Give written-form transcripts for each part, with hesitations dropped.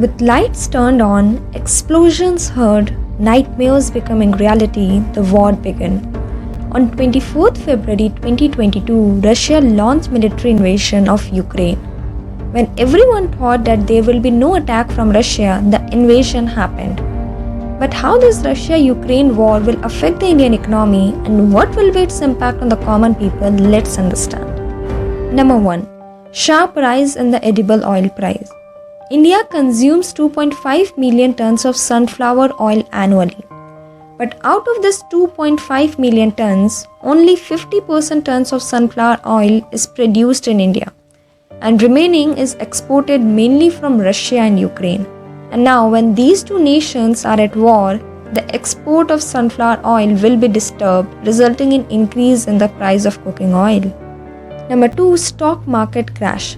With lights turned on, explosions heard, nightmares becoming reality, the war began. On 24th February 2022, Russia launched military invasion of Ukraine. When everyone thought that there will be no attack from Russia, the invasion happened. But how this Russia-Ukraine war will affect the Indian economy and what will be its impact on the common people, let's understand. Number 1. Sharp rise in the edible oil price. India consumes 2.5 million tons of sunflower oil annually. But out of this 2.5 million tons, only 50% tons of sunflower oil is produced in India, and remaining is exported mainly from Russia and Ukraine. And now when these two nations are at war, the export of sunflower oil will be disturbed, resulting in increase in the price of cooking oil. Number 2. Stock market crash.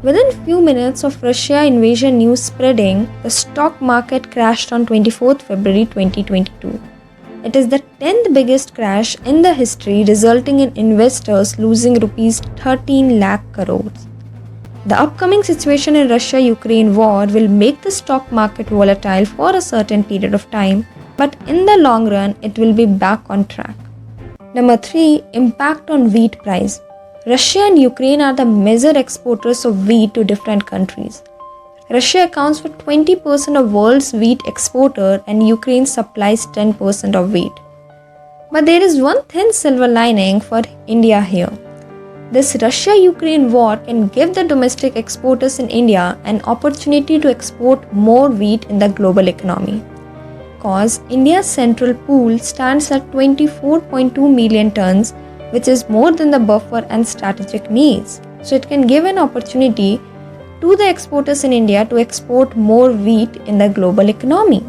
Within few minutes of Russia invasion news spreading, the stock market crashed on 24th February 2022. It is the 10th biggest crash in the history, resulting in investors losing rupees 13 lakh crores. The upcoming situation in Russia-Ukraine war will make the stock market volatile for a certain period of time, but in the long run, it will be back on track. Number 3. Impact on wheat price. Russia and Ukraine are the major exporters of wheat to different countries. Russia accounts for 20% of world's wheat exporter and Ukraine supplies 10% of wheat. But there is one thin silver lining for India here. This Russia-Ukraine war can give the domestic exporters in India an opportunity to export more wheat in the global economy. Cause India's central pool stands at 24.2 million tons, which is more than the buffer and strategic needs. So it can give an opportunity to the exporters in India to export more wheat in the global economy.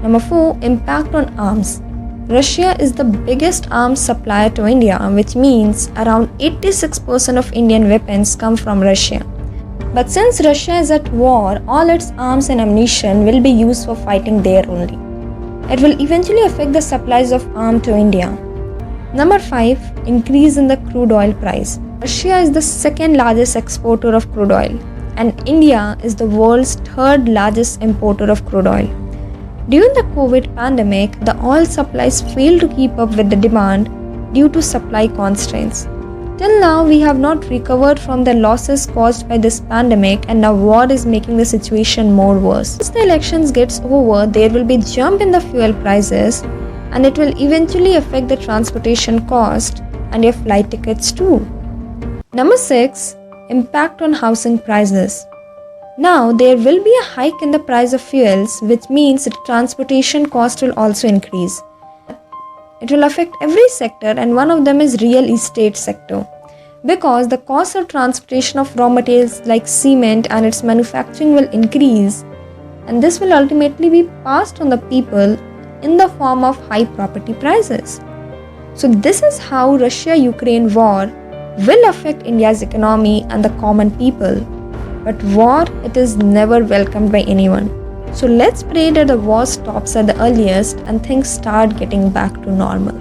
Number 4. Impact on arms. Russia is the biggest arms supplier to India, which means around 86% of Indian weapons come from Russia. But since Russia is at war, all its arms and ammunition will be used for fighting there only. It will eventually affect the supplies of arms to India. Number 5. Increase in the crude oil price. Russia is the second largest exporter of crude oil, and India is the world's third largest importer of crude oil. During the COVID pandemic, the oil supplies failed to keep up with the demand due to supply constraints. Till now, we have not recovered from the losses caused by this pandemic, and now war is making the situation more worse. Once the elections gets over, there will be jump in the fuel prices, and it will eventually affect the transportation cost and your flight tickets too. Number 6. Impact on housing prices. Now there will be a hike in the price of fuels, which means the transportation cost will also increase. It will affect every sector, and one of them is real estate sector, because the cost of transportation of raw materials like cement and its manufacturing will increase, and this will ultimately be passed on the people in the form of high property prices. So this is how Russia-Ukraine war will affect India's economy and the common people. But war, it is never welcomed by anyone. So let's pray that the war stops at the earliest and things start getting back to normal.